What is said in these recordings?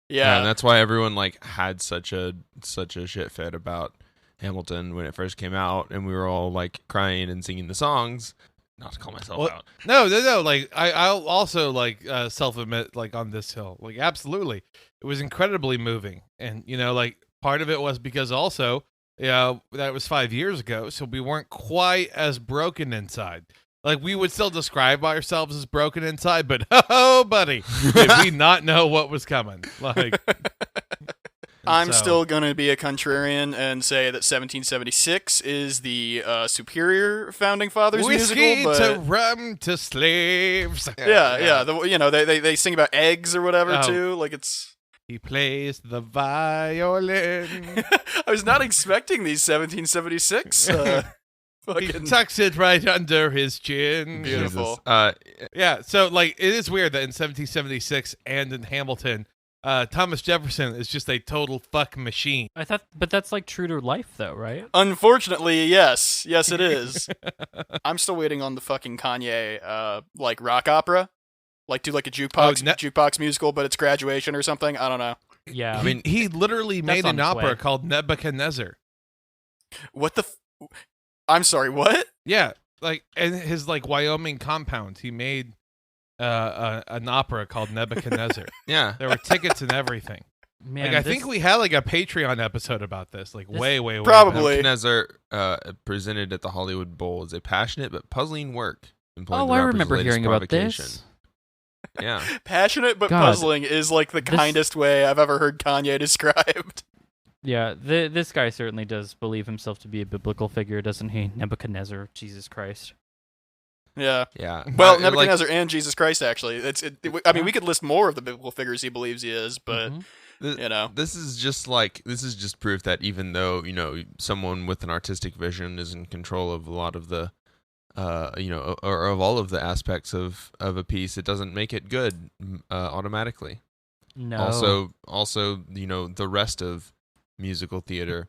Yeah. And that's why everyone like had such a shit fit about Hamilton when it first came out, and we were all like crying and singing the songs. Not to call myself out. No. Like I'll also like self-admit like on this hill. Like absolutely, it was incredibly moving, and like part of it was because also that was 5 years ago, so we weren't quite as broken inside. Like we would still describe ourselves as broken inside, but oh, buddy, did we not know what was coming? Like. I'm still going to be a contrarian and say that 1776 is the superior Founding Fathers Whiskey musical. But to rum to slaves. yeah. They sing about eggs or whatever too. Like it's. He plays the violin. I was not expecting these 1776. He tucks it right under his chin. Beautiful. Yeah. So like, it is weird that in 1776 and in Hamilton, Thomas Jefferson is just a total fuck machine. I thought, but that's like true to life, though, right? Unfortunately, yes, it is. I'm still waiting on the fucking Kanye like rock opera, like do like a jukebox musical, but it's Graduation or something. I don't know. Yeah, I mean, he literally made an opera called Nebuchadnezzar. What the? I'm sorry. What? Yeah, like in his like Wyoming compound, he made an opera called Nebuchadnezzar. Yeah, there were tickets and everything. Man, like I think we had like a Patreon episode about this, like way probably. Nebuchadnezzar presented at the Hollywood Bowl as a passionate but puzzling work. Oh, I remember hearing about this. Yeah, passionate but puzzling is like the kindest way I've ever heard Kanye described. Yeah, this guy certainly does believe himself to be a biblical figure, doesn't he? Nebuchadnezzar, Jesus Christ. Yeah. Well, Nebuchadnezzar and Jesus Christ, actually. I mean, we could list more of the biblical figures he believes he is, but this is just proof that even though someone with an artistic vision is in control of a lot of the, or of all of the aspects of a piece, it doesn't make it good automatically. No. Also, the rest of musical theater.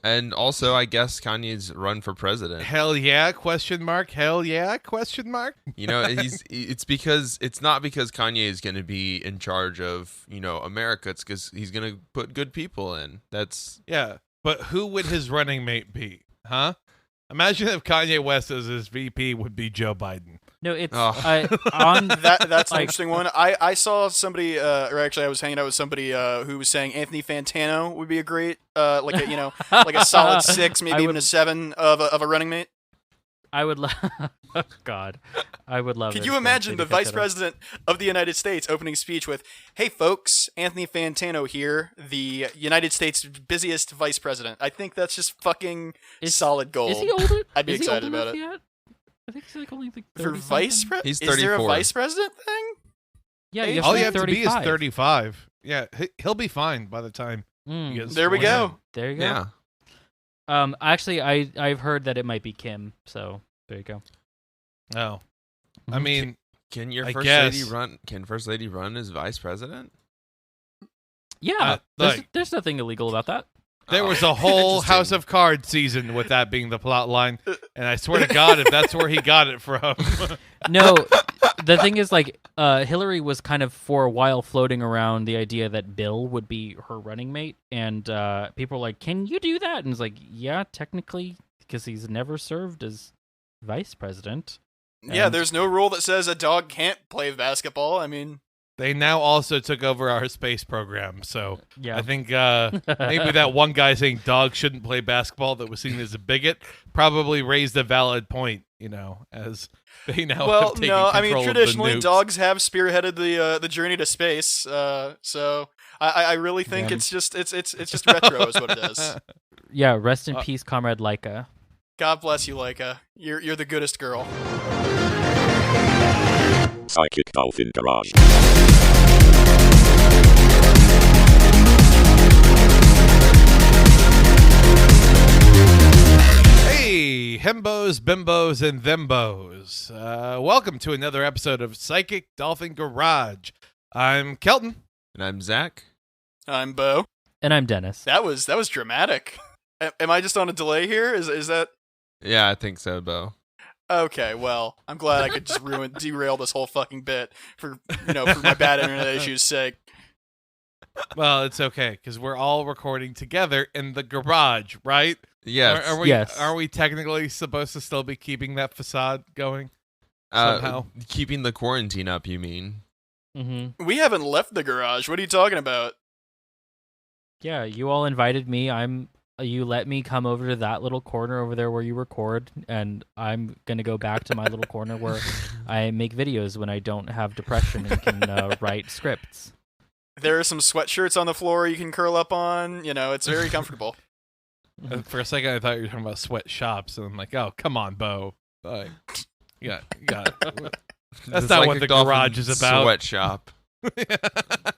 And also, I guess Kanye's run for president. Hell yeah? Question mark. Hell yeah? Question mark. It's not because Kanye is going to be in charge of America. It's because he's going to put good people in. Yeah. But who would his running mate be? Huh? Imagine if Kanye West as his VP would be Joe Biden. No, it's on that's an interesting one. I saw somebody, or actually, I was hanging out with somebody who was saying Anthony Fantano would be a great, like a solid 6, maybe even a 7 of a running mate. I would love. Oh God, I would love. Could you imagine the Vice President of the United States opening speech with, "Hey folks, Anthony Fantano here, the United States busiest Vice President." I think that's just fucking solid gold. Is he older? I'd be excited about it. Yet? I think he's like only like 30 for Vice President. He's 34. Is there a Vice President thing? Yeah, all you have to be is 35. Yeah, he'll be fine by the time. There we go. There you go. Yeah. Actually, I've heard that it might be Kim. So there you go. Oh, I mean, can First Lady run as Vice President? Yeah, there's nothing illegal about that. There was a whole House of Cards season with that being the plot line, and I swear to God, if that's where he got it from. No, the thing is, like, Hillary was kind of for a while floating around the idea that Bill would be her running mate, and people were like, "Can you do that?" And it's like, "Yeah, technically, because he's never served as vice president." Yeah, there's no rule that says a dog can't play basketball. I mean, they now also took over our space program, so yeah. I think maybe that one guy saying dogs shouldn't play basketball that was seen as a bigot probably raised a valid point, as they now have taken control I mean, traditionally of the nukes. Dogs have spearheaded the journey to space, so I really think it's just retro is what it is. Yeah, rest in peace, Comrade Laika. God bless you, Laika. You're the goodest girl. Psychic Dolphin Garage. Hey, himbos, bimbos, and thembos. Welcome to another episode of Psychic Dolphin Garage. I'm Kelton. And I'm Zach. I'm Bo. And I'm Dennis. That was dramatic. Am I just on a delay here? Is that? Yeah, I think so, Bo. Okay, well, I'm glad I could just derail this whole fucking bit for my bad internet issues' sake. Well, it's okay because we're all recording together in the garage, right? Yes. Yes. Are we technically supposed to still be keeping that facade going somehow? Keeping the quarantine up, you mean? Mm-hmm. We haven't left the garage. What are you talking about? Yeah, you all invited me. You let me come over to that little corner over there where you record, and I'm gonna go back to my little corner where I make videos when I don't have depression and can write scripts. There are some sweatshirts on the floor you can curl up on. You know, it's very comfortable. For a second, I thought you were talking about sweatshops, and I'm like, oh, come on, Bo. Like, yeah. That's It's not like what a the golf garage and is about. Sweatshop.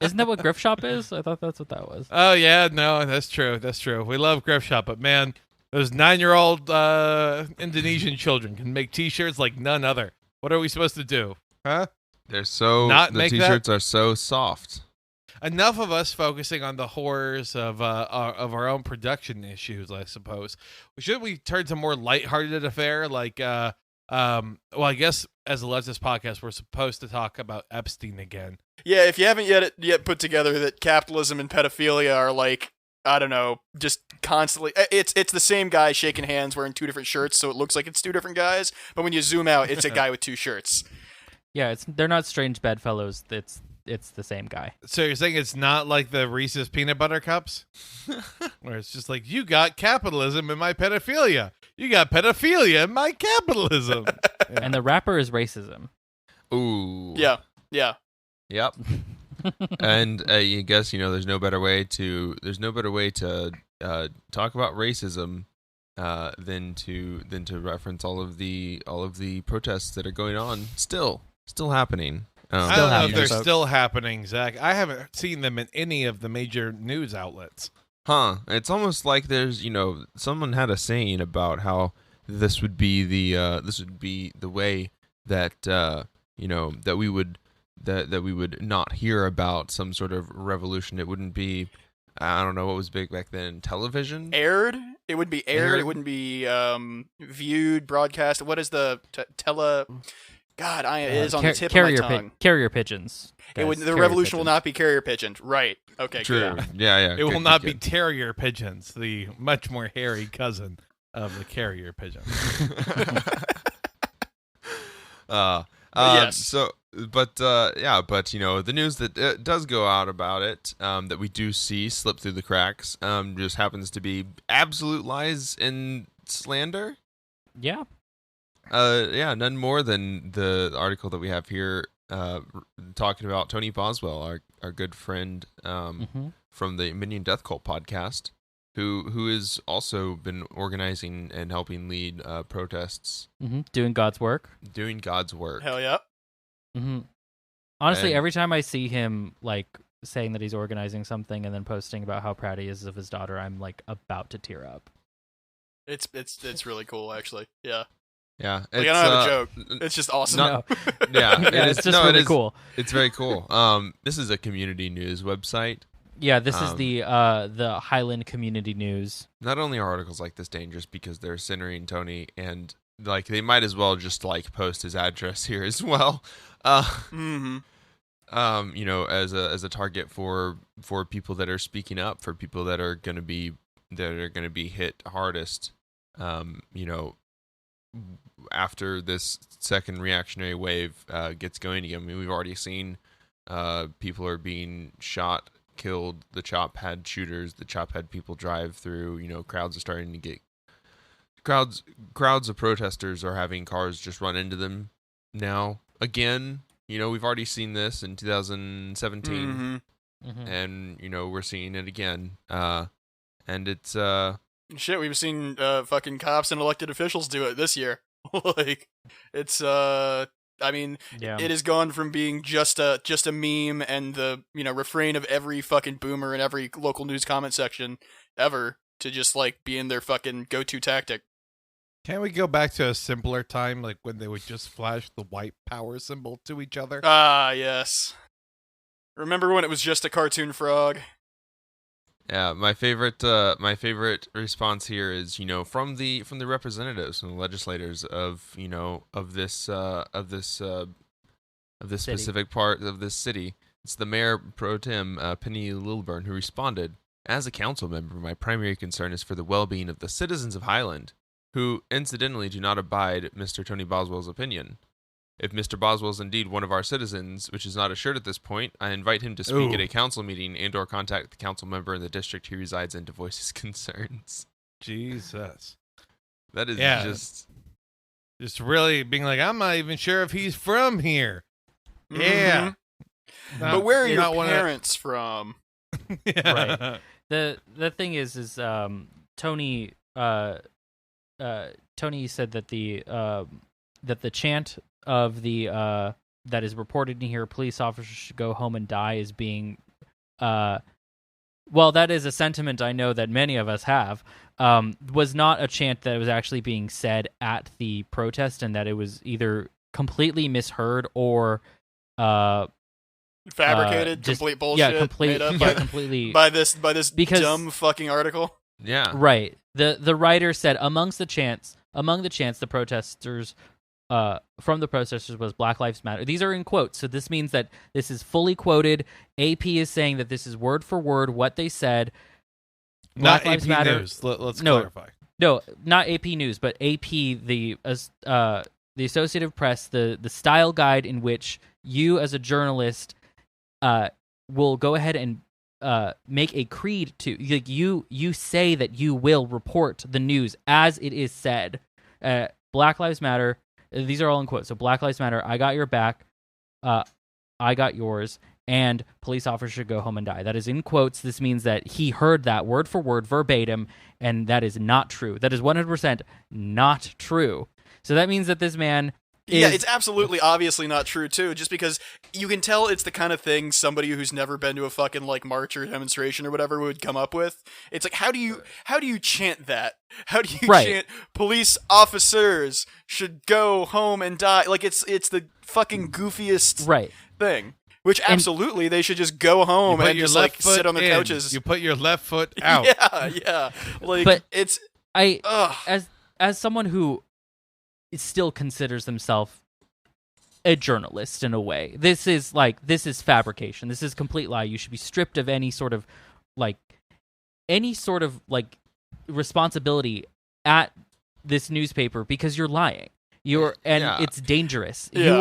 Isn't that what Griff Shop is? I thought that's what that was. Oh yeah, no, that's true. We love Griff Shop, but man, those 9-year-old Indonesian children can make T-shirts like none other. What are we supposed to do, huh? They're so Not the make that? T-shirts are so soft. Enough of us focusing on the horrors of our own production issues, I suppose. Should we turn to more lighthearted affair like well, I guess as a leftist podcast, we're supposed to talk about Epstein again. Yeah, if you haven't yet put together that capitalism and pedophilia are like, I don't know, just constantly. It's the same guy shaking hands wearing two different shirts, so it looks like it's two different guys. But when you zoom out, it's a guy with two shirts. Yeah, they're not strange bedfellows. It's the same guy. So you're saying it's not like the Reese's peanut butter cups, where it's just like, you got capitalism and my pedophilia. You got pedophilia and my capitalism. Yeah. And the rapper is racism. Ooh. Yeah. Yep. And I guess there's no better way to talk about racism than to reference all of the protests that are going on still happening. I don't know if they're folks. still happening, Zach. I haven't seen them in any of the major news outlets. Huh? It's almost like there's someone had a saying about how this would be the way that that we would not hear about some sort of revolution. It wouldn't be, I don't know what was big back then, television? Aired? It would be aired. Aired? It wouldn't be viewed, broadcast. What is the tele? God, it is on the tip of my tongue. Carrier pigeons. The Guys, carrier revolution will pigeons. not be carrier pigeoned. Right. Okay, True. good. Yeah. It will Good, not good, be terrier pigeons, the much more hairy cousin of the carrier pigeon. Yes. So, but the news that does go out about it, that we do see slip through the cracks, just happens to be absolute lies and slander. Yeah. None more than the article that we have here, talking about Tony Boswell, our good friend, from the Minion Death Cult podcast, who has also been organizing and helping lead protests, Doing God's work. doing God's work. Hell yeah. Honestly, And- every time I see him like saying that he's organizing something and then posting about how proud he is of his daughter, I'm like about to tear up. It's really cool, actually. Yeah. Yeah, Like, I don't have a joke. It's just awesome. No. Yeah, Yeah, it's just really cool. It's very cool. This is a community news website. Yeah, this is the Highland Community News. Not only are articles like this dangerous because they're centering Tony, and like they might as well just like post his address here as well. As a target for people that are speaking up, for people that are gonna be hit hardest. After this second reactionary wave gets going again. I mean, we've already seen people are being shot, killed. The chop had shooters. The chop had people drive through. Crowds are starting to get crowds of protesters are having cars just run into them now again. We've already seen this in 2017, and we're seeing it again. And it's Shit, we've seen fucking cops and elected officials do it this year. Like, it's I mean, Yeah. it has gone from being just a meme and the refrain of every fucking boomer in every local news comment section ever to just like being their fucking go-to tactic. Can't we go back to a simpler time, like when they would just flash the white power symbol to each other? Ah, yes. Remember when it was just a cartoon frog? Yeah, my favorite response here is from the representatives and the legislators of this City. specific part of this city. It's the mayor pro tem, Penny Lilburn, who responded, "As a council member, my primary concern is for the well-being of the citizens of Highland, who, incidentally, do not abide Mr. Tony Boswell's opinion. If Mr. Boswell is indeed one of our citizens, which is not assured at this point, I invite him to speak at a council meeting and/or contact the council member in the district he resides in to voice his concerns." Jesus. That is just really being like, I'm not even sure if he's from here. Mm-hmm. Yeah. But where are your parents from? Right. The thing is Tony Tony said that the chant of the that is reported in here, police officers should go home and die, is being well, that is a sentiment I know that many of us have, was not a chant that was actually being said at the protest, and that it was either completely misheard or fabricated, complete bullshit. Yeah, completely by this dumb fucking article. Yeah. Right. The writer said among the chants, the protesters from the protesters was Black Lives Matter. These are in quotes, so this means that this is fully quoted. AP is saying that this is word for word what they said. Black Not Lives AP Matter. News. Let's clarify. No, not AP News, but AP, the Associated Press, the style guide in which you as a journalist will go ahead and make a creed to, like, you say that you will report the news as it is said. Black Lives Matter. These are all in quotes. So Black Lives Matter. I got your back. I got yours. And police officers should go home and die. That is in quotes. This means that he heard that word for word, verbatim, and that is not true. That is 100% not true. So that means that this man is... Yeah, it's absolutely obviously not true, too, just because you can tell it's the kind of thing somebody who's never been to a fucking, like, march or demonstration or whatever would come up with. It's like, how do you chant that? How do you chant police officers should go home and die? Like, it's the fucking goofiest thing. Which absolutely they should just go home and just like sit on the couches. You put your left foot out. Yeah. Like, but it's as someone who still considers himself a journalist in a way, this is fabrication. This is complete lie. You should be stripped of any sort of responsibility at this newspaper because you're lying. It's dangerous. Yeah.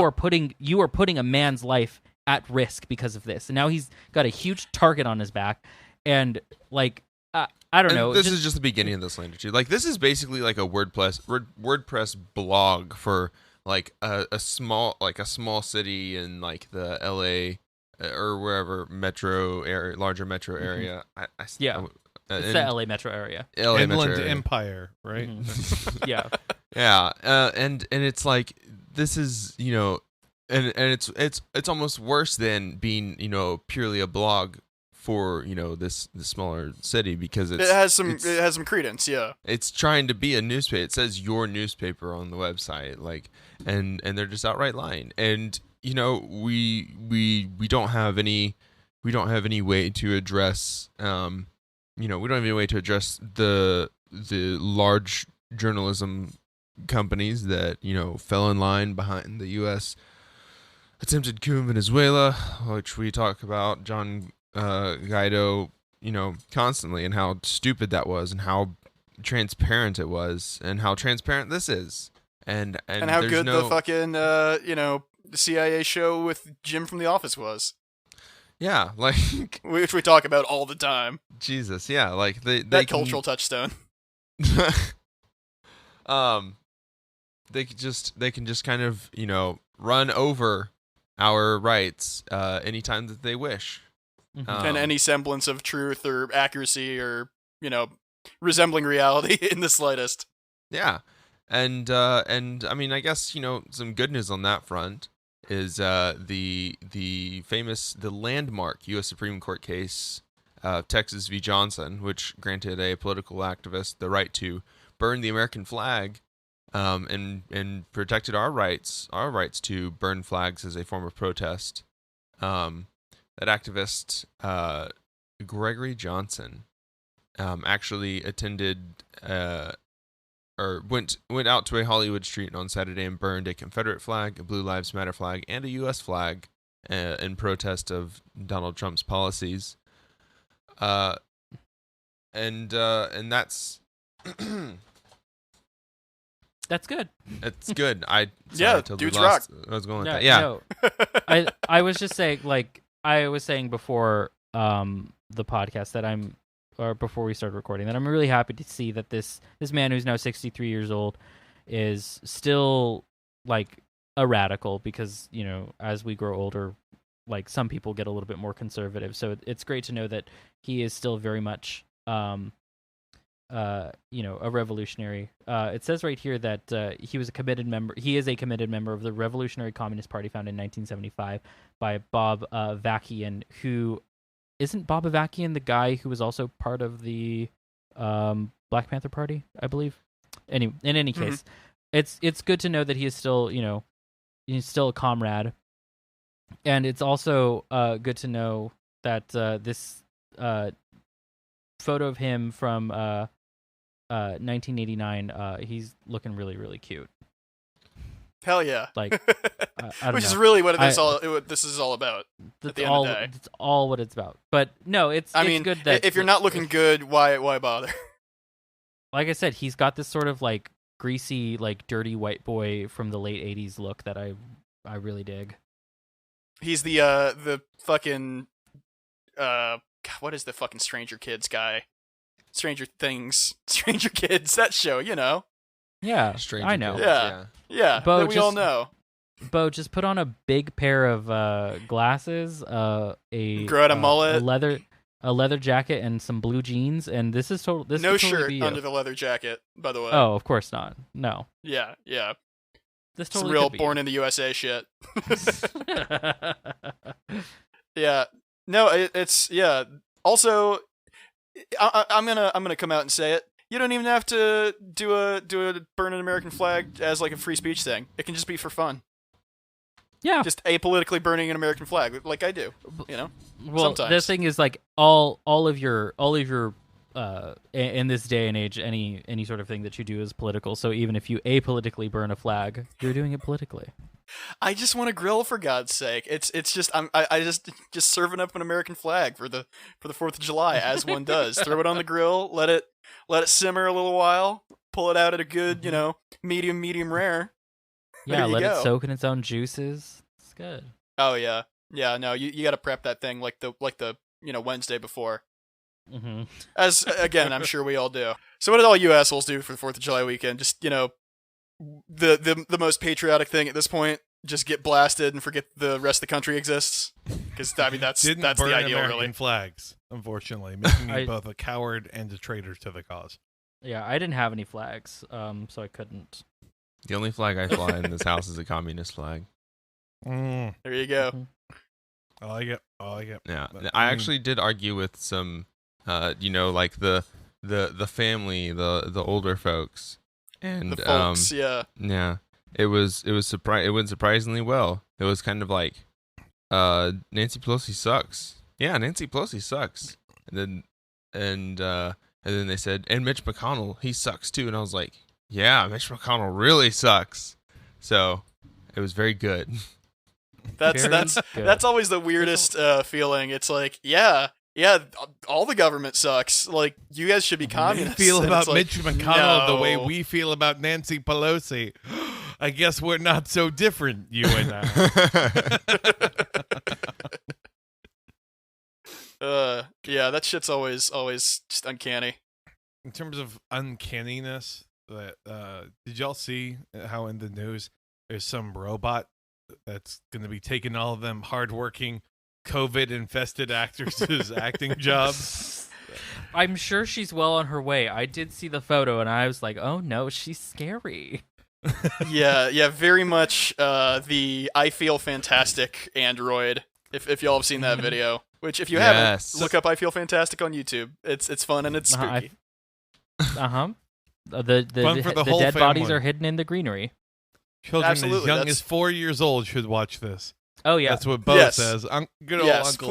You are putting a man's life at risk because of this, and now he's got a huge target on his back, and like I don't know. This is just the beginning of the slander too. Like, this is basically like a WordPress blog for like a small city in like the LA or wherever metro area, larger metro area. It's the LA metro area. Inland Empire, right? Mm-hmm. Yeah. Yeah, and it's like, this is, you know, and it's almost worse than being, you know, purely a blog for, you know, this smaller city, because it has some credence. Yeah, it's trying to be a newspaper. It says your newspaper on the website, like, and they're just outright lying. And, you know, we don't have any way to address we don't have any way to address the large journalism companies that, you know, fell in line behind the U.S. attempted coup in Venezuela, which we talk about John Guaido, you know, constantly, and how stupid that was, and how transparent it was, and how transparent this is, and how good the fucking the CIA show with Jim from The Office was. Yeah, like, which we talk about all the time. Jesus, yeah, like that cultural touchstone. They can just kind of, you know, run over our rights anytime that they wish. Mm-hmm. And any semblance of truth or accuracy or, you know, resembling reality in the slightest. Yeah. And I mean, I guess, you know, some good news on that front is the landmark U.S. Supreme Court case, Texas v. Johnson, which granted a political activist the right to burn the American flag, and protected our rights to burn flags as a form of protest. That activist, Gregory Johnson, actually attended or went out to a Hollywood street on Saturday and burned a Confederate flag, a Blue Lives Matter flag, and a U.S. flag in protest of Donald Trump's policies. And that's That's good. it's good. I totally dudes lost. I was going with that. Yeah. No. I was just saying, like I was saying before the podcast before we started recording, that I'm really happy to see that this man who's now 63 years old is still like a radical, because as we grow older, like some people get a little bit more conservative. So it's great to know that he is still very much a revolutionary. It says right here that he is a committed member of the Revolutionary Communist Party, founded in 1975 by Bob Avakian, who isn't Bob Avakian the guy who was also part of the Black Panther Party, I believe. In any case, it's good to know that he is still, he's still a comrade. And it's also good to know that this photo of him from 1989, he's looking really, really cute. Hell yeah! Like, I don't which know. is really what this is all about. At the end of the day, that's all what it's about. But no, it's good that if you're not looking good, why bother? Like I said, he's got this sort of like greasy, like dirty white boy from the late '80s look that I really dig. He's the fucking God, what is the fucking Stranger Kids guy? Stranger Things, Stranger Kids, that show, Yeah, Stranger I know. Kids, Yeah, Bo, that we all know. Bo, just put on a big pair of glasses, grow out a mullet, a leather jacket, and some blue jeans, and this is total. This no could totally shirt be under the leather jacket, by the way. Oh, of course not. No. Yeah. This Some totally real could be born you. in the USA shit. Yeah. No, it's yeah. Also, I'm gonna come out and say it. You don't even have to do a burn an American flag as like a free speech thing. It can just be for fun. Yeah. Just apolitically burning an American flag, like I do. Well, sometimes. the thing is, like all of your in this day and age, any sort of thing that you do is political. So even if you apolitically burn a flag, you're doing it politically. I just want to grill, for God's sake. It's just I just serving up an American flag for the 4th of July, as one does. Throw it on the grill, let it simmer a little while, pull it out at a good, medium rare. Yeah, There you let go. it soak in its own juices. It's good. Oh yeah. No, you got to prep that thing like the Wednesday before. Mm-hmm. As again, I'm sure we all do. So what did all you assholes do for the 4th of July weekend? Just, the most patriotic thing at this point, just get blasted and forget the rest of the country exists. Because I mean that's Didn't the burn ideal, American really. flags, unfortunately, making me both a coward and a traitor to the cause. Yeah, I didn't have any flags, so I couldn't. The only flag I fly in this house is a communist flag. Mm, There you go. Mhm. I like it. Yeah, But, I actually did argue with some, like the family, the older folks, and The folks, yeah. yeah, it went surprisingly well. It was kind of like, Nancy Pelosi sucks. Yeah, Nancy Pelosi sucks. And then they said, and Mitch McConnell, he sucks too. And I was like, yeah, Mitch McConnell really sucks. So it was very good. That's always the weirdest feeling. It's like, yeah, all the government sucks. Like, you guys should be We communists. feel And about it's like, Mitch McConnell the way no. we feel about Nancy Pelosi. I guess we're not so different, you and I. Yeah, that shit's always just uncanny. In terms of uncanniness, did y'all see how in the news there's some robot that's going to be taking all of them hardworking, COVID-infested actors' acting jobs? I'm sure she's well on her way. I did see the photo, and I was like, "Oh no, she's scary." Yeah, very much the I Feel Fantastic android. If y'all have seen that video, which if you Yes. haven't, look up I Feel Fantastic on YouTube. It's fun and it's spooky. Uh-huh. The Fun for the whole dead bodies family. are hidden in the greenery. Children Absolutely, as young that's- as 4 years old should watch this. Oh yeah. That's what Bo Yes. says. Good old Yes, Uncle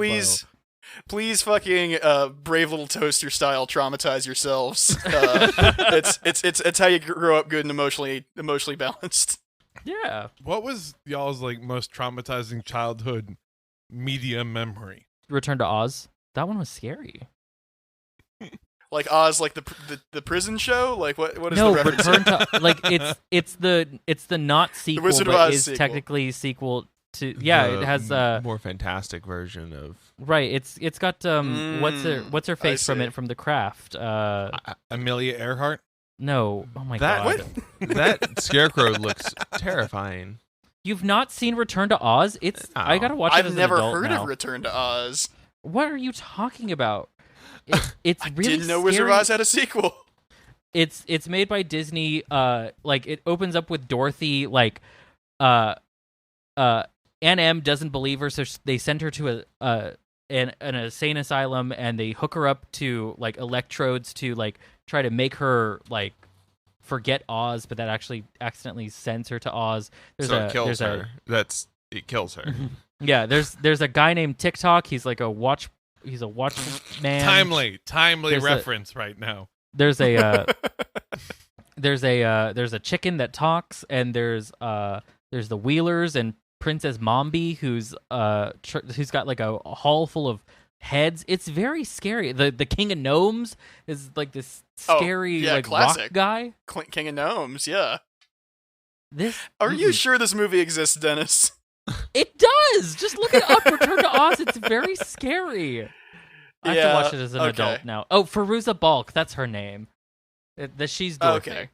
please fucking brave little toaster style traumatize yourselves. It's how you grow up good and emotionally balanced. Yeah. Bo. What was y'all's like most traumatizing childhood media memory. Return to Oz. That one was scary. Like Oz, like the prison show. Like what is No, the reference? Return to like it's the not sequel, Wizard of but Oz is sequel. technically sequel to. Yeah, The it has more fantastic version of right. It's got what's her face from see. it from The Craft. Amelia Earhart. No, oh my that. god. That scarecrow looks terrifying. You've not seen Return to Oz? I gotta watch it as I've an never adult heard now. of Return to Oz. What are you talking about? It's I really didn't know Wizard of scary. Oz had a sequel. It's made by Disney. Like it opens up with Dorothy. Like, Aunt M doesn't believe her, so they send her to an insane asylum, and they hook her up to like electrodes to like try to make her like forget Oz, but that actually accidentally sends her to Oz. It kills her. It kills her. Yeah, there's a guy named TikTok. He's like a watch man. Timely There's reference right now. There's a there's a chicken that talks, and there's the Wheelers and Princess Mombi, who's got like a hall full of heads. It's very scary. The King of Gnomes is like this scary like classic. rock guy. King of Gnomes, yeah. This Are you sure this movie exists, Dennis? It does. Just look it up. Return to Oz. It's very scary. I have to watch it as an adult now. Oh, Fairuza Balk. That's her name. She's Dorothy. Okay.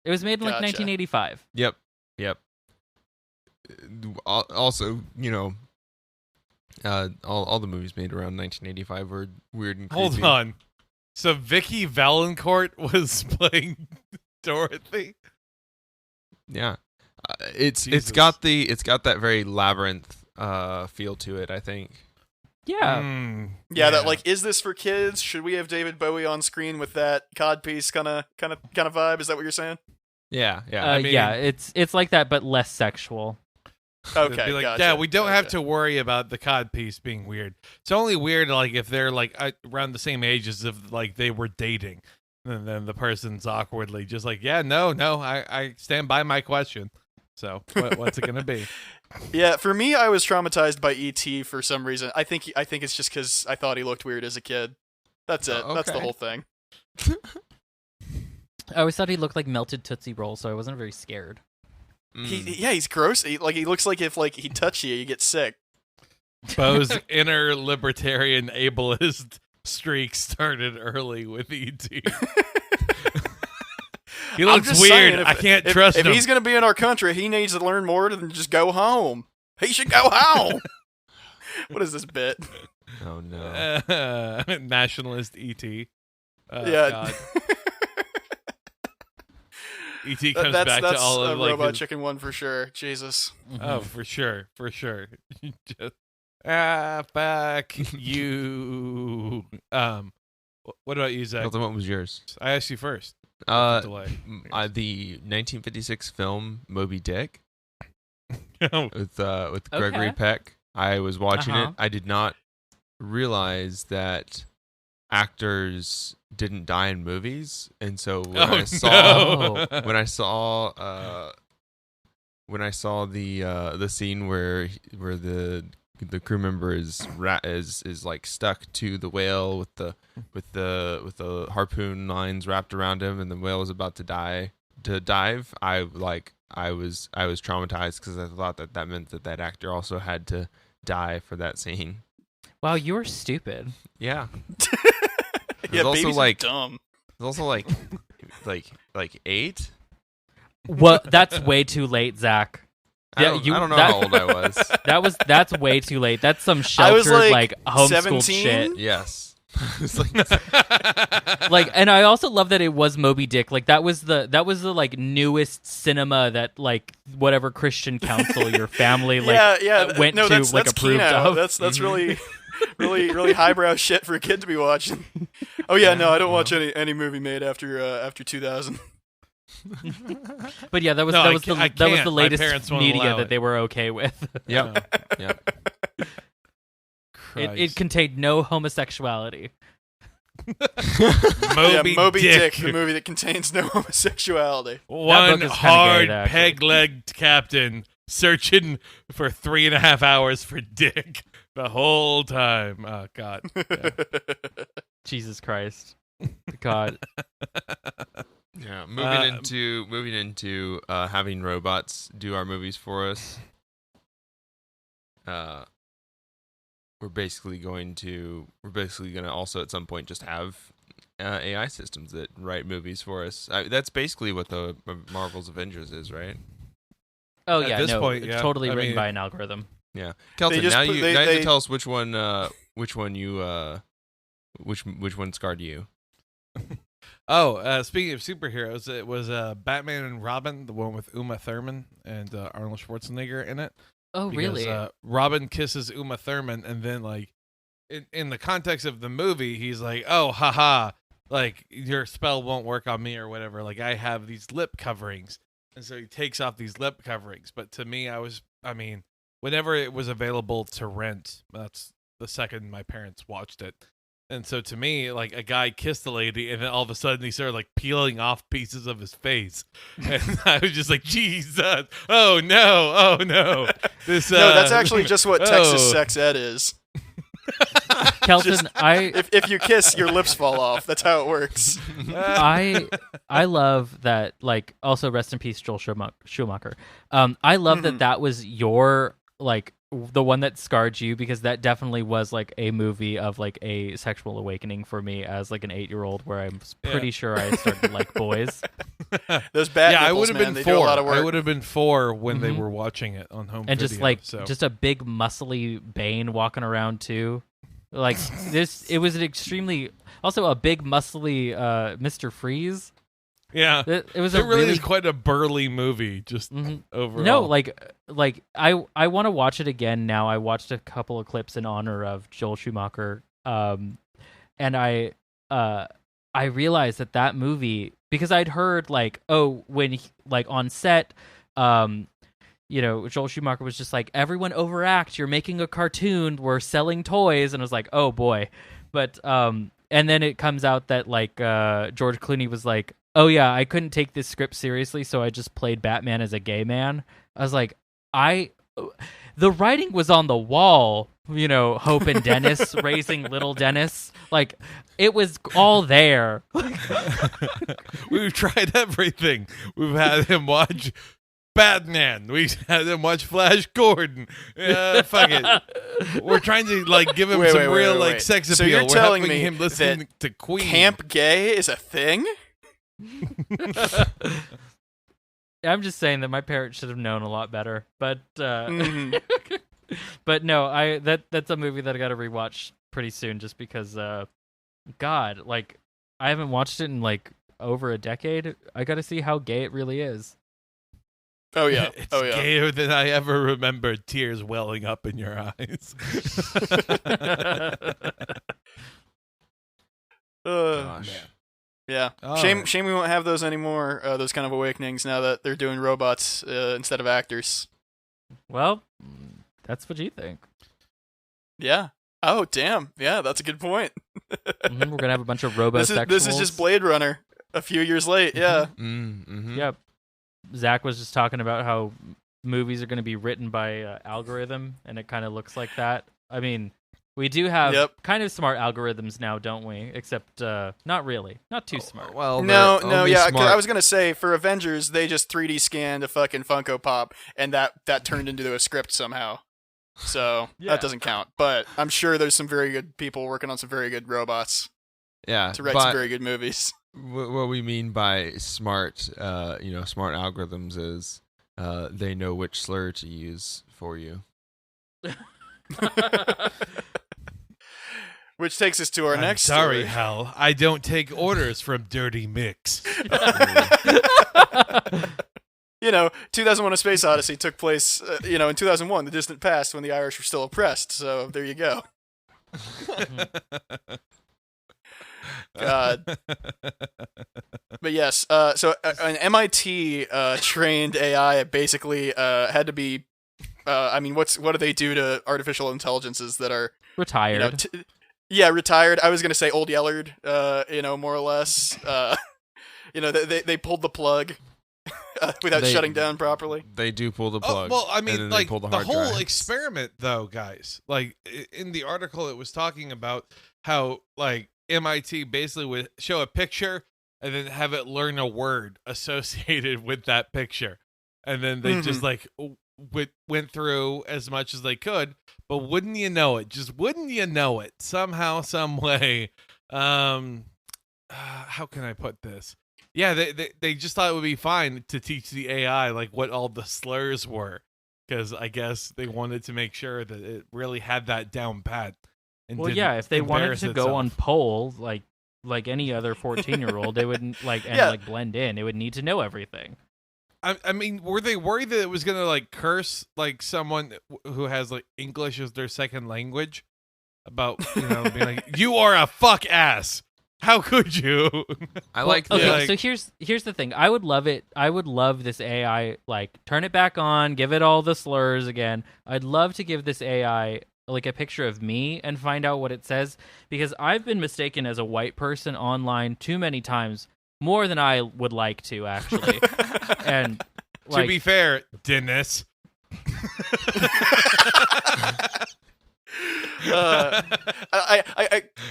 It was made in like Gotcha. 1985. Yep. Also, all the movies made around 1985 were weird and creepy. Hold on. So Vicky Valancourt was playing Dorothy. Yeah, it's Jesus. got that very labyrinth feel to it. I think. Yeah. Yeah, that like, is this for kids? Should we have David Bowie on screen with that codpiece kind of vibe? Is that what you're saying? Yeah. Yeah, it's like that, but less sexual. Okay, Be like, gotcha. yeah, we don't have Gotcha. to worry about the cod piece being weird. It's only weird like if they're like around the same age as if like they were dating, and then the person's awkwardly just like, yeah, no, I stand by my question. So what's it gonna be? Yeah, for me, I was traumatized by E.T. for some reason. I think it's just because I thought he looked weird as a kid. That's it. That's the Okay. whole thing. I always thought he looked like melted Tootsie Roll, so I wasn't very scared. He's gross. He looks like if like he touched you, you get sick. Bo's inner libertarian ableist streak started early with E.T. He I'm looks just weird. saying, I can't trust if him. he's gonna be in our country, he needs to learn more than just go home. He should go home. What is this bit? Oh no. Nationalist E.T. Yeah. God. E.T. comes that's back to all a of like Robot his- Chicken one for sure. Jesus. Oh, for sure. Just, fuck you. What about you, Zach? Hilton, what was yours? I asked you first. The 1956 film Moby Dick with Gregory Okay. Peck. I was watching Uh-huh. it. I did not realize that actors didn't die in movies, and so when I saw no. when I saw the scene where the crew member is like stuck to the whale with the harpoon lines wrapped around him, and the whale is about to dive. I was traumatized because I thought that meant that actor also had to die for that scene. Wow, you're stupid. Yeah. Yeah, also babies like- are dumb. It's also like 8. What? That's way too late, Zach. I don't know how old I was. That's way too late. That's some I was, sheltered like, homeschooled 17? shit. Yes. It's like, Like, and I also love that it was Moby Dick. Like that was the like newest cinema that like whatever Christian council your family like went no, to that's, like that's approved Kino. of. That's really highbrow shit for a kid to be watching. Oh yeah, no, I don't watch any movie made after 2000. But yeah, that was No, that I was can't- the I that was can't. the My latest parents won't allow media it. that they were okay with. yep. Yep. It contained no homosexuality. Moby Dick, the movie that contains no homosexuality. One book is kinda gay, hard actually. peg-legged captain searching for 3.5 hours for dick the whole time. Oh God. Yeah. Jesus Christ. God. Yeah, moving into having robots do our movies for us. We're basically gonna also at some point just have AI systems that write movies for us. That's basically what the Marvel's Avengers is, right? Oh At yeah, this no, point, it's yeah. totally I written mean- by an algorithm. Yeah, Kelton. just Now put- you they- have to they- tell us which one scarred you. Speaking of superheroes, it was Batman and Robin, the one with Uma Thurman and Arnold Schwarzenegger in it. Oh Because, really? Robin kisses Uma Thurman, and then like in the context of the movie, he's like, "Oh, haha, like your spell won't work on me or whatever. Like I have these lip coverings," and so he takes off these lip coverings. But to me, whenever it was available to rent, that's the second my parents watched it. And so to me, like a guy kissed a lady, and then all of a sudden he started like peeling off pieces of his face, and I was just like, Jesus! Oh no! This No, that's actually just what Texas oh. sex ed is. Kelton, If you kiss, your lips fall off. That's how it works. I love that. Like, also rest in peace, Joel Schumacher. I love that was your like the one that scarred you, because that definitely was like a movie of like a sexual awakening for me as like an 8-year-old, where I'm pretty sure I started to like boys. Those bad I nipples, would have man, been they do a 4. lot of work. I would have been 4 when they Mhm. were watching it on home And video. just like so. just a big muscly Bane walking around too. Like it was an extremely also a big muscly Mr. Freeze. yeah, It was it a really is quite a burly movie. Just Mhm. overall, No, like I want to watch it again now. I watched a couple of clips in honor of Joel Schumacher, and I realized that movie, because I'd heard like, oh, when like on set, Joel Schumacher was just like, everyone overact. You're making a cartoon. We're selling toys, and I was like, oh boy, but and then it comes out that like George Clooney was like, oh yeah, I couldn't take this script seriously, so I just played Batman as a gay man. I was like, the writing was on the wall, Hope and Dennis raising little Dennis. Like, it was all there. we've tried everything. We've had him watch Batman. We had him watch Flash Gordon. Fuck it. We're trying to like give him some real like sex appeal. So you're We're telling having me him listen to Queen. Camp gay is a thing? I'm just saying that my parents should have known a lot better. But Mhm. but no, that's a movie that I got to rewatch pretty soon, just because God, like I haven't watched it in like over a decade. I got to see how gay it really is. Oh yeah. It's Oh yeah. gayer than I ever remembered. Tears welling up in your eyes. Gosh. Yeah. All Shame right. shame we won't have those anymore, those kind of awakenings, now that they're doing robots instead of actors. Well, that's what you think. Yeah. Oh, damn. Yeah, that's a good point. We're gonna have a bunch of robosexuals. This is just Blade Runner a few years late. Yeah. Mm-hmm. Yep. Zach was just talking about how movies are going to be written by algorithm, and it kind of looks like that. I mean, we do have kind of smart algorithms now, don't we? Except not really. Not too smart. Well, No, they're no, only yeah. 'Cause smart- I was gonna say, for Avengers, they just 3D scanned a fucking Funko Pop, and that turned into a script somehow. So Yeah. that doesn't count. But I'm sure there's some very good people working on some very good robots yeah, to write but some very good movies. what we mean by smart, smart algorithms is they know which slur to use for you. Which takes us to our I'm next sorry, story. Hal. I don't take orders from Dirty Mix. 2001: A Space Odyssey took place, in 2001, the distant past, when the Irish were still oppressed. So there you go. God. But yes, so an MIT trained AI basically had to be. What do they do to artificial intelligences that are Retired. retired? I was gonna say old Yellard, more or less. They pulled the plug. without They- shutting down properly. They do pull the plug. Well, I and mean, then like they pull the the hard whole drives. experiment, though, guys. Like in the article, it was talking about how like MIT basically would show a picture and then have it learn a word associated with that picture, and then they just like went through as much as they could. But wouldn't you know it? Just wouldn't you know it? Somehow, some way. How can I put this? Yeah, they just thought it would be fine to teach the AI like what all the slurs were, because I guess they wanted to make sure that it really had that down pat. And Well, didn't yeah, if they wanted embarrass to go on itself. poll like any other 14-year-old, they wouldn't blend in. They would need to know everything. I mean, were they worried that it was gonna like curse like someone who has like English as their second language? About being like, you are a fuck ass. How could you? I like Okay, the like- so here's the thing. I would love it. I would love this AI, like, turn it back on, give it all the slurs again. I'd love to give this AI like a picture of me and find out what it says, because I've been mistaken as a white person online too many times, more than I would like to actually. And like, To be fair, Dennis.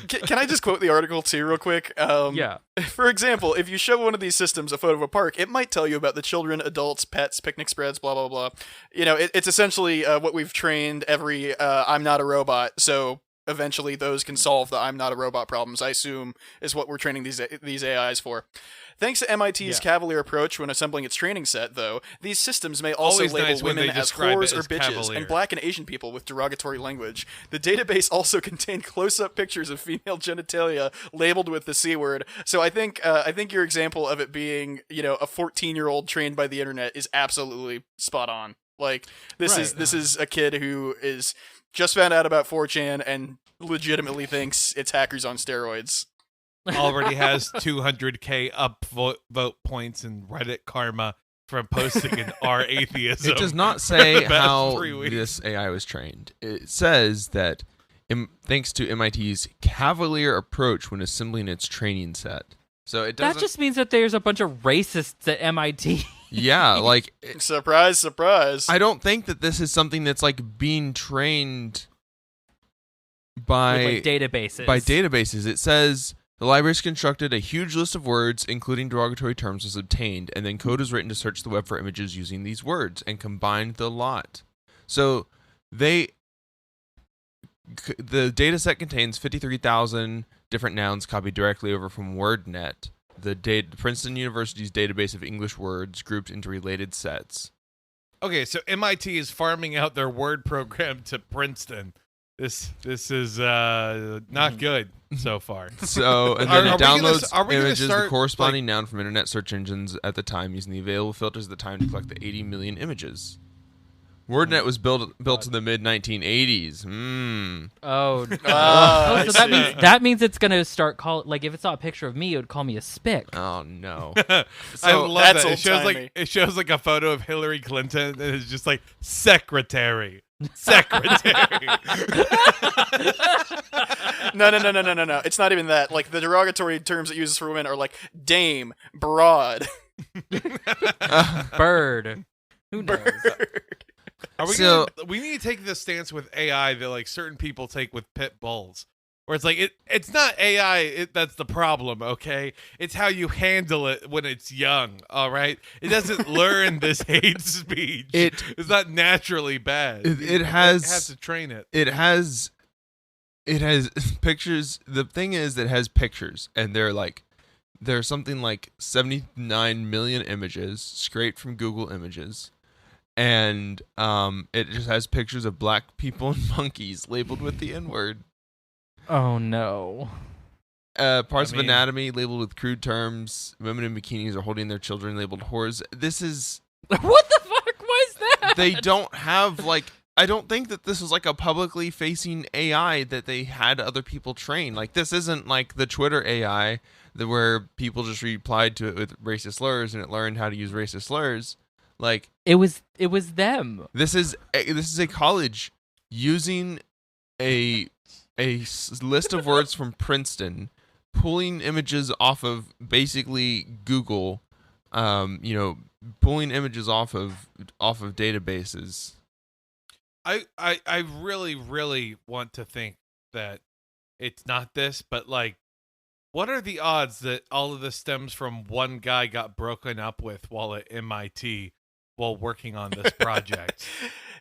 Can I just quote the article too, real quick? yeah. For example, if you show one of these systems a photo of a park, it might tell you about the children, adults, pets, picnic spreads, blah blah blah. You know, it's essentially what we've trained every "I'm not a robot." So eventually, those can solve the "I'm not a robot" problems. I assume is what we're training these AIs for. Thanks to MIT's cavalier approach when assembling its training set, though, these systems may also Always label nice when women they as describe whores it or as bitches cavalier. and black and Asian people with derogatory language. The database also contained close-up pictures of female genitalia labeled with the C word. So I think your example of it being, you know, a 14-year-old trained by the internet is absolutely spot on. Like this is a kid who is just found out about 4chan and legitimately thinks it's hackers on steroids. Already has 200K upvote points in Reddit karma from posting an R atheism. It does not say the past how 3 weeks. this AI was trained. It says that thanks to MIT's cavalier approach when assembling its training set. So it doesn't. That just means that there's a bunch of racists at MIT. Yeah, like Surprise, surprise. I don't think that this is something that's like being trained by With, like, databases. By databases. It says the library's constructed a huge list of words, including derogatory terms, was obtained, and then code was written to search the web for images using these words and combined the lot. So the data set contains 53,000 different nouns copied directly over from WordNet, Princeton University's database of English words grouped into related sets. Okay, so MIT is farming out their word program to Princeton. This is not good so far. So, and then Are it we gonna- downloads are we gonna images, start, the corresponding noun from internet search engines at the time, using the available filters at the time to collect the 80 million images. WordNet was built in the mid 1980s. Oh, I so see. that means it's gonna start like if it's not a picture of me, it would call me a spick. Oh no! I So love that's that. old-timey. It shows like a photo of Hillary Clinton, and it's just like secretary. Secretary. No. It's not even that. Like the derogatory terms it uses for women are like dame, broad, Bird. Who knows? Are we So- we need to take this stance with AI that like certain people take with pit bulls, where it's like it's not AI that's the problem, okay? It's how you handle it when it's young, all right? It doesn't learn this hate speech. It's not naturally bad. It has- You have to train it. It has pictures. The thing is, it has pictures, and there's something like 79 million images scraped from Google Images. And it just has pictures of black people and monkeys labeled with the N-word. Oh no. Parts of mean- anatomy labeled with crude terms. Women in bikinis are holding their children labeled whores. This is... What the fuck was that? They don't have, like... I don't think that this is like a publicly facing AI that they had other people train. Like, this isn't like the Twitter AI where people just replied to it with racist slurs and it learned how to use racist slurs. Like... It was them. This is a college using a list of words from Princeton, pulling images off of basically Google, pulling images off of databases. I really, really want to think that it's not this, but like, what are the odds that all of this stems from one guy got broken up with while at MIT while working on this project?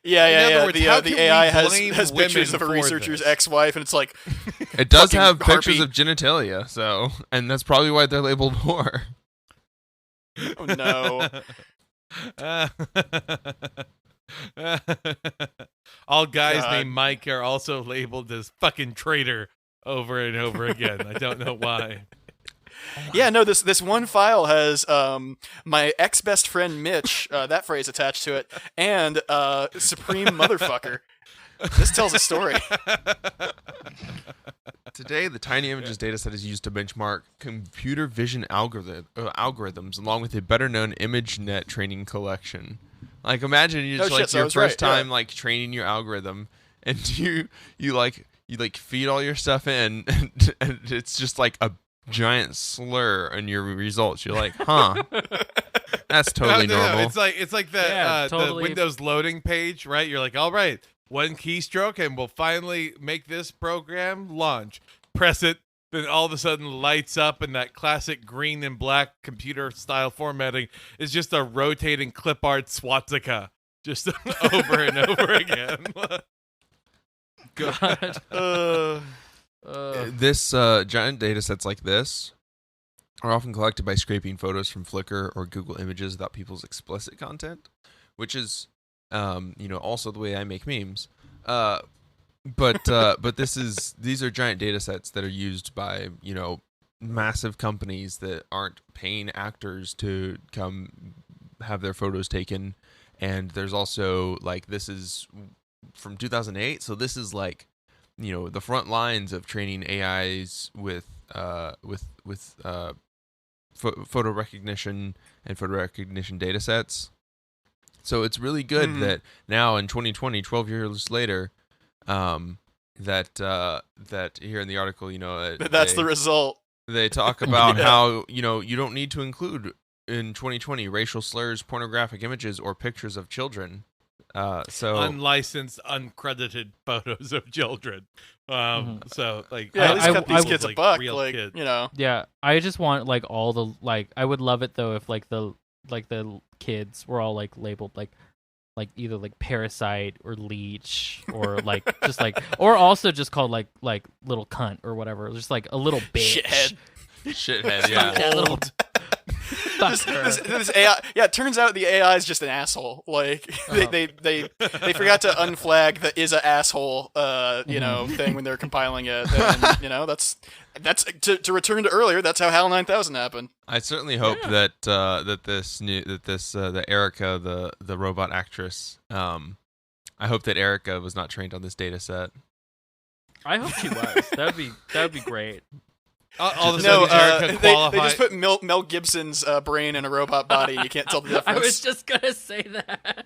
Yeah. Words, the AI has pictures women of a for researcher's this? ex-wife, and it's like It does fucking have pictures harpy. of genitalia, so, and that's probably why they're labeled whore. Oh no. All guys God. named Mike are also labeled as fucking traitor over and over again. I don't know why. Yeah, no, this one file has my ex-best friend Mitch, that phrase attached to it, and supreme motherfucker. This tells a story. Today, the Tiny Images dataset is used to benchmark computer vision algorithms along with a better-known ImageNet training collection. Like, imagine you just your first time like training your algorithm, and you feed all your stuff in, and it's just like a giant slur in your results. You're like, huh? That's totally normal. It's like the totally. the Windows loading page, right? You're like, all right, one keystroke, and we'll finally make this program launch. Press it, then all of a sudden lights up, and that classic green and black computer style formatting is just a rotating clip art swastika, just over and over again. God. This giant data sets like this are often collected by scraping photos from Flickr or Google Images without people's explicit content, which is, also the way I make memes. But these are giant data sets that are used by, massive companies that aren't paying actors to come have their photos taken. And there's also this is from 2008. So this is the front lines of training AIs with photo recognition and photo recognition data sets. So it's really good that now in 2020, 12 years later, that here in the article, That's the result. They talk about how, you don't need to include in 2020 racial slurs, pornographic images, or pictures of children. So unlicensed, uncredited photos of children. So at least cut these kids a buck, real kids. Yeah, I just want all the I would love it though if the kids were all labeled either parasite or leech or just or also just called little cunt or whatever, just a little bitch. Shithead, yeah. Little this AI, it turns out the AI is just an asshole. They forgot to unflag the is a asshole thing when they're compiling it. And, that's to return to earlier. That's how HAL 9000 happened. I certainly hope that the Erica, the robot actress, I hope that Erica was not trained on this data set. I hope she was. That'd be great. All of a sudden, Erica qualified. They just put Mel Gibson's brain in a robot body. You can't tell the difference. I was just gonna say that.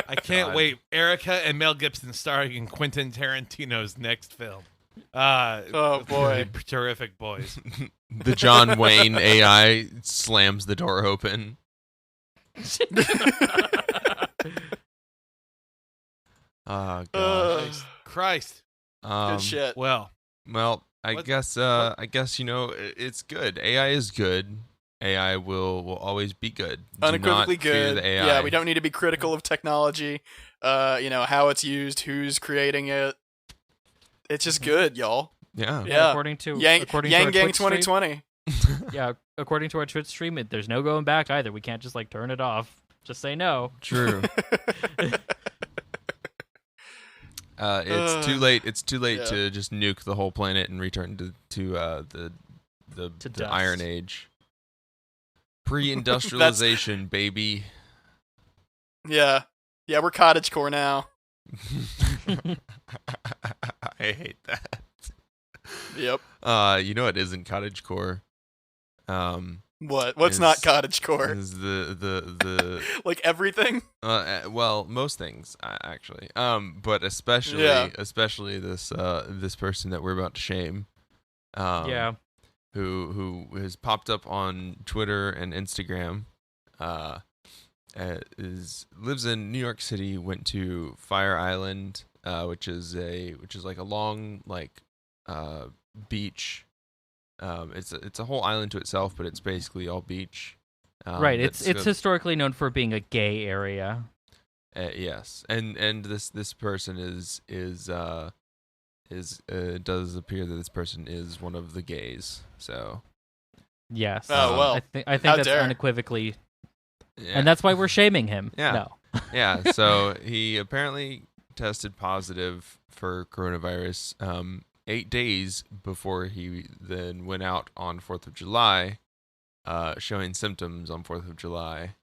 I can't wait. Erica and Mel Gibson starring in Quentin Tarantino's next film. Oh boy, terrific, boys. The John Wayne AI slams the door open. Oh god, Christ! Good shit. Well, I guess it's good. AI is good. AI will always be good. Unequivocally Do not fear good. the AI. Yeah, we don't need to be critical of technology. How it's used, who's creating it. It's just good, y'all. Yeah. Yeah. According to Yang our Gang Twitch stream, 2020. yeah, according to our Twitch stream, there's no going back either. We can't just turn it off. Just say no. True. It's too late. It's too late to just nuke the whole planet and return to the Iron Age. Pre-industrialization, baby. Yeah, we're cottagecore now. I hate that. Yep. It isn't cottagecore. What's not cottagecore? Is the like everything? Well, most things actually. But especially this person that we're about to shame. Yeah. who has popped up on Twitter and Instagram. Lives in New York City. Went to Fire Island, which is like a long beach. It's a whole island to itself, but it's basically all beach. Right. It's historically known for being a gay area. Yes, and this person does appear that this person is one of the gays. So yes. Oh well. I think that's unequivocally, yeah. and that's why we're shaming him. Yeah. No. Yeah. So he apparently tested positive for coronavirus 8 days before he then went out on 4th of July, showing symptoms on 4th of July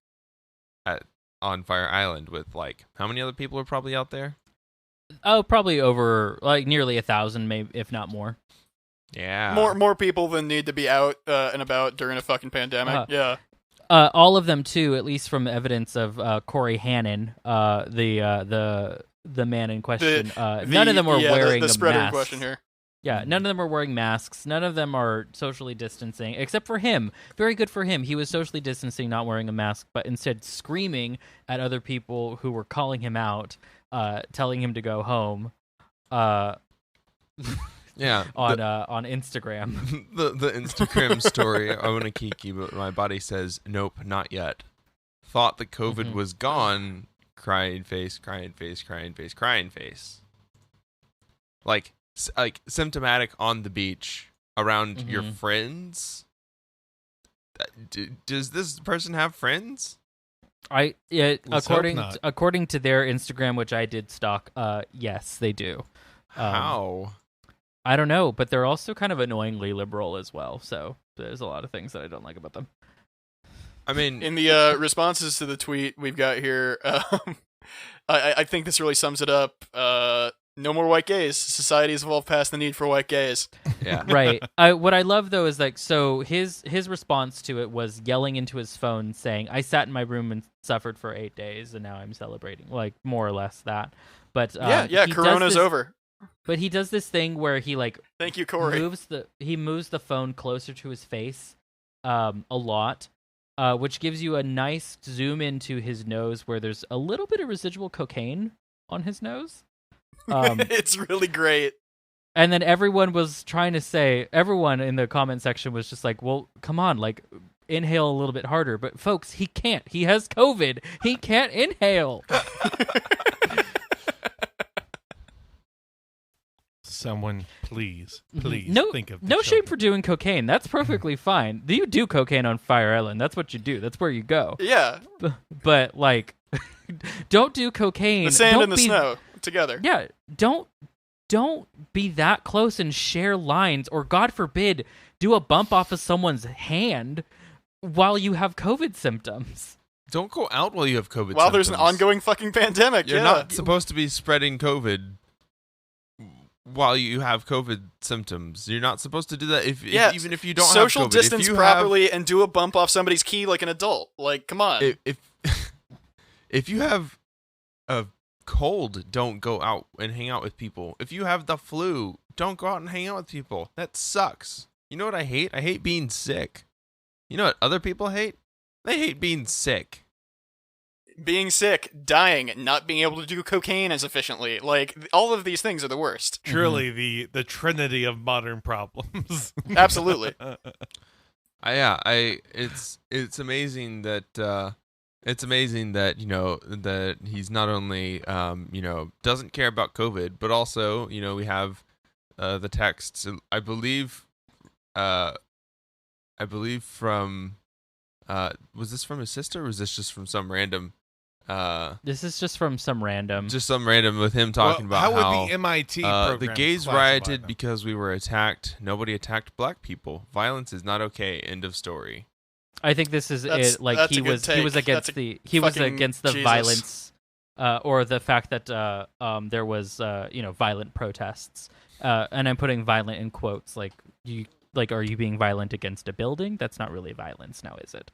on Fire Island with how many other people are probably out there? Oh, probably over nearly 1,000, maybe if not more. Yeah. More people than need to be out and about during a fucking pandemic. Yeah. All of them too, at least from evidence of Corey Hannon, the man in question. None of them were wearing the spreader masks. in question here. Yeah, none of them are wearing masks. None of them are socially distancing, except for him. Very good for him. He was socially distancing, not wearing a mask, but instead screaming at other people who were calling him out, telling him to go home. Yeah. On Instagram. The Instagram story, I want to kiki, but my body says, nope, not yet. Thought the COVID was gone, crying face, crying face, crying face, crying face. Like symptomatic on the beach around your friends. Does this person have friends? According to their Instagram, which I did stalk, yes, they do. How? I don't know, but they're also kind of annoyingly liberal as well. So there's a lot of things that I don't like about them. I mean, in the responses to the tweet we've got here, I think this really sums it up. No more white gays. Society has evolved past the need for white gays. Yeah. Right. What I love though is so his response to it was yelling into his phone saying, "I sat in my room and suffered for 8 days, and now I'm celebrating." More or less that. But Corona's over. But he does this thing where he thank you, Corey. moves the phone closer to his face, a lot, which gives you a nice zoom into his nose where there's a little bit of residual cocaine on his nose. It's really great. And then everyone in the comment section was just like, well, come on, inhale a little bit harder. But folks, he can't. He has COVID. He can't inhale. Someone, please think of no shame for doing cocaine. That's perfectly fine. You do cocaine on Fire Island. That's what you do. That's where you go. Yeah. But don't do cocaine. The sand and the snow together. Yeah. Don't be that close and share lines, or God forbid, do a bump off of someone's hand while you have COVID symptoms. Don't go out while you have COVID While symptoms. there's an ongoing fucking pandemic. You're not supposed to be spreading COVID while you have COVID symptoms. You're not supposed to do that even if you don't have COVID. Social distance properly and do a bump off somebody's key like an adult. Come on. If you have a cold, don't go out and hang out with people. If you have the flu, don't go out and hang out with people. That sucks. You know what I hate? I hate being sick. You know what other people hate? They hate being sick. Being sick, dying, not being able to do cocaine as efficiently. All of these things are the worst. Truly the trinity of modern problems. Absolutely. It's amazing that that he's not only doesn't care about COVID, but also we have the texts. I believe from was this from his sister, or was this just from some random? This is just from some random. Just some random with him talking about how how would the MIT program the gays classify rioted them? because we were attacked. Nobody attacked black people. Violence is not okay. End of story. I think this is That's it. a he good was take. against the Jesus. violence, or the fact that there was violent protests, and I'm putting violent in quotes. Are you being violent against a building? That's not really violence now, is it?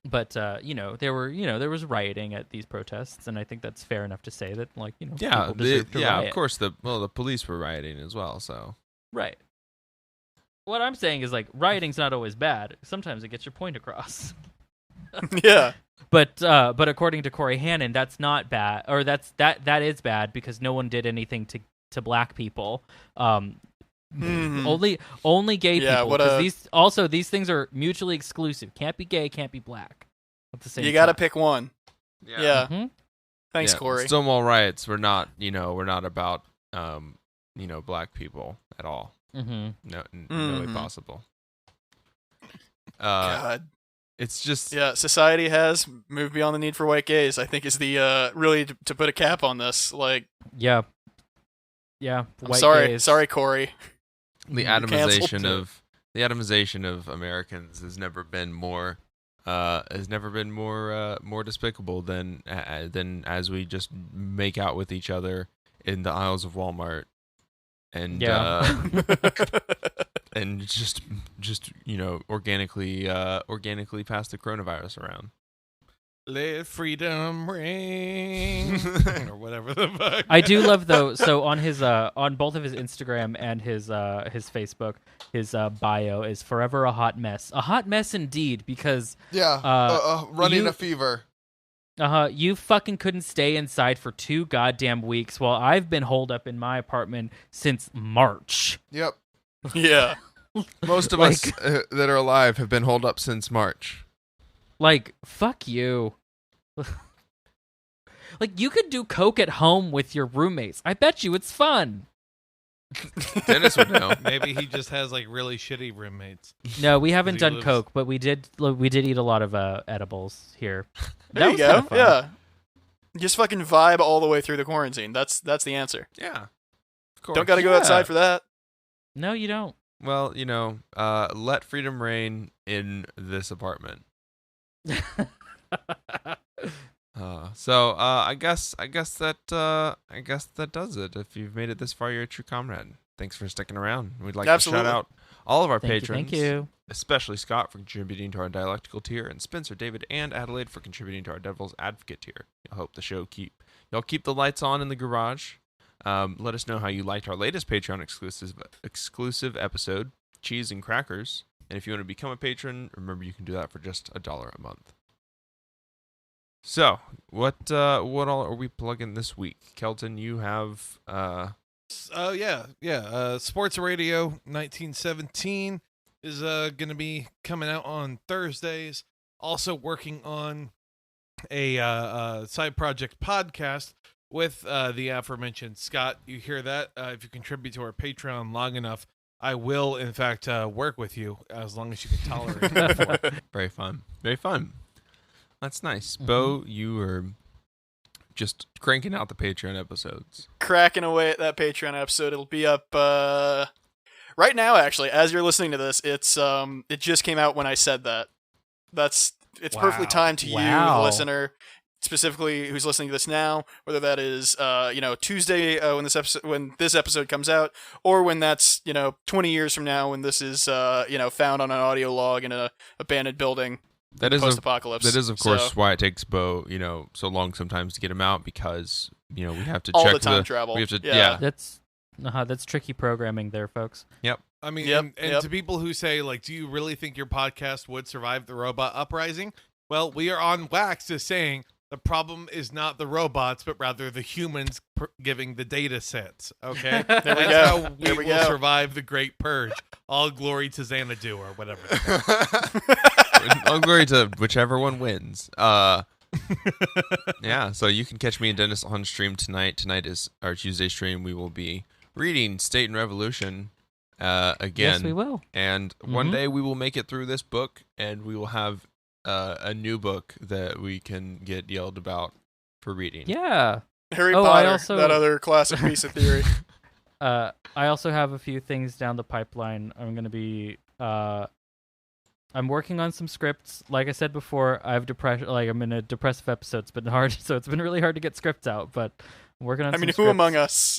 But there was rioting at these protests, and I think that's fair enough to say that people deserve to riot. Of course the police were rioting as well. So right. what I'm saying is, like, rioting's not always bad. Sometimes it gets your point across. Yeah. But according to Corey Hannon, that's not bad, or that is bad because no one did anything to black people. Only gay people. Because these things are mutually exclusive. Can't be gay, can't be black. At the same You got to time. pick one. Yeah. Mm-hmm. Thanks, Corey. Stonewall riots were not, we're not about, black people at all. Mm-hmm. No way possible. God. It's just society has moved beyond the need for white gays. I think is the really to put a cap on this. Like, yeah. I'm sorry, Corey. The atomization of Americans has never been more more despicable than as we just make out with each other in the aisles of Walmart and and just organically pass the coronavirus around. Let freedom ring, or whatever the fuck. I do love though. So on his on both of his Instagram and his Facebook, his bio is forever a hot mess indeed. Because running a fever. You fucking couldn't stay inside for 2 goddamn weeks while I've been holed up in my apartment since March. Yep. Yeah. Most of us that are alive have been holed up since March. Like, fuck you. Like, you could do coke at home with your roommates. I bet you it's fun. Dennis would know. Maybe he just has like really shitty roommates. No, we haven't done coke, but we did eat a lot of edibles here. There you go. Yeah. Just fucking vibe all the way through the quarantine. That's the answer. Yeah. Of course. Don't got to go outside for that. No, you don't. Well, let freedom reign in this apartment. I guess that does it. If you've made it this far, you're a true comrade. Thanks for sticking around. We'd like to shout out all of our patrons. Thank you. Especially Scott for contributing to our dialectical tier, and Spencer, David, and Adelaide for contributing to our Devil's Advocate tier. I hope the show y'all keep the lights on in the garage. Let us know how you liked our latest Patreon exclusive episode, Cheese and Crackers. And if you want to become a patron, remember you can do that for just $1 a month. So, what all are we plugging this week? Kelton, you have Sports Radio 1917 is going to be coming out on Thursdays. Also working on a side project podcast with the aforementioned Scott. You hear that? If you contribute to our Patreon long enough, I will, in fact, work with you as long as you can tolerate it. Very fun. Very fun. That's nice. Mm-hmm. Bo, you were just cranking out the Patreon episodes. Cracking away at that Patreon episode. It'll be up right now, actually. As you're listening to this, it just came out when I said that. It's perfectly timed to you, the listener, specifically who's listening to this now, whether that is Tuesday when this episode comes out, or when that's 20 years from now when this is found on an audio log in an abandoned building. That is post-apocalypse. That is, of course, why it takes Bo so long sometimes to get him out, because we have to all check the time travel. We have to, yeah. That's tricky programming there, folks. Yep. I mean, and to people who say, like, do you really think your podcast would survive the robot uprising? Well, we are on wax as saying the problem is not the robots, but rather the humans giving the data sets. Okay, that's how we will survive the Great Purge. All glory to Xanadu or whatever. All glory to whichever one wins. Yeah. So you can catch me and Dennis on stream tonight. Tonight is our Tuesday stream. We will be reading State and Revolution again. Yes, we will. And one day we will make it through this book, and we will have a new book that we can get yelled about for reading. Yeah. Harry Potter, that other classic piece of theory. I also have a few things down the pipeline. I'm going to be I'm working on some scripts. Like I said before, I'm in a depressive episode. It's been hard, so it's been really hard to get scripts out, but I'm working on some scripts. Who among us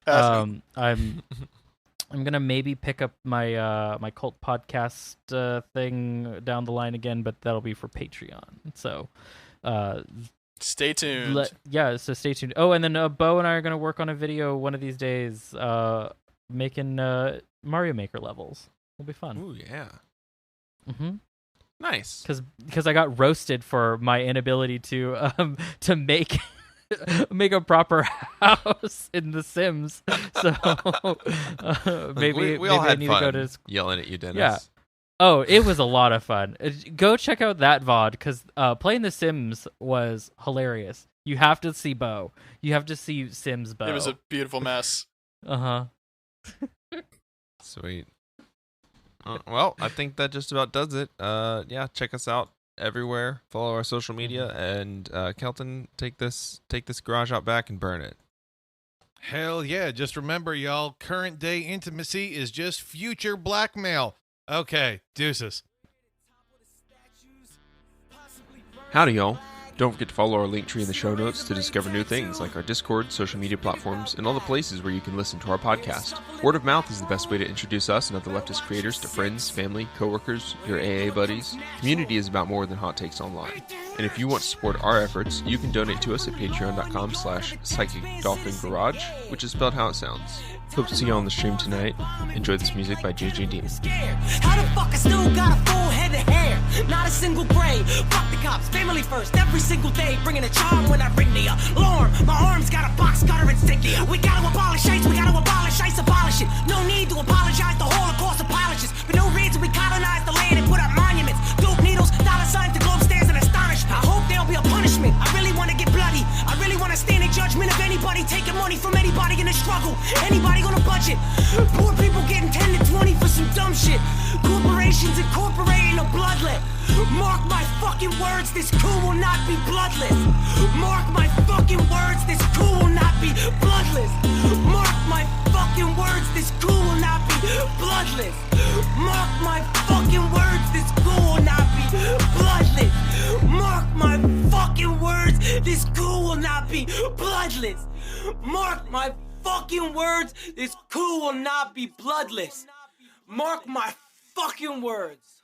hasn't? I'm gonna maybe pick up my my cult podcast thing down the line again, but that'll be for Patreon. So stay tuned. So stay tuned. Oh, and then Bo and I are gonna work on a video one of these days, making Mario Maker levels. It'll be fun. Ooh, yeah. Mm-hmm. Nice. Because I got roasted for my inability to make make a proper house in The Sims. So maybe we all maybe I had need fun to go to yelling at you, Dennis. Yeah. Oh, it was a lot of fun. Go check out that VOD because playing The Sims was hilarious. You have to see Bo. You have to see Sims Bo. It was a beautiful mess. Uh-huh. Sweet. Well, I think that just about does it. Yeah, check us out everywhere. Follow our social media, and Kelton, take this garage out back and burn it. Hell yeah. Just remember, y'all, current day intimacy is just future blackmail. Okay, deuces. Howdy, y'all. Don't forget to follow our link tree in the show notes to discover new things like our Discord, social media platforms, and all the places where you can listen to our podcast. Word of mouth is the best way to introduce us and other leftist creators to friends, family, coworkers, your AA buddies. Community is about more than hot takes online. And if you want to support our efforts, you can donate to us at patreon.com/psychicdolphingarage, which is spelled how it sounds. Hope to see you on the stream tonight. Enjoy this music by JJD. How the fuck I still got a full head of hair? Not a single gray. Fuck the cops, family first, every single day. Bringing a charm when I ring the alarm. My arms got a box cutter insignia. We gotta abolish ICE, we gotta abolish ICE, abolish it. No need to apologize, the Holocaust apologists. For no reason we colonize the land and put up monuments. Dope needles, dollar signs, the globe stares in astonishment. I hope there'll be a punishment. I really wanna get bloody. I really wanna stand in judgment of anybody taking money from anybody in the struggle. Anybody on a budget. Poor people getting 10 to 20 for some dumb shit. Corporations incorporating a bloodlet. Mark my fucking words, this coup will not be bloodless. Mark my fucking words, this coup will not be bloodless. Mark my fucking words, this coup will not be bloodless. Mark my fucking words, this coup will not be bloodless. Mark my fucking words, this coup will not be bloodless. Mark my fucking words, this coup will not be bloodless. Mark my fucking words.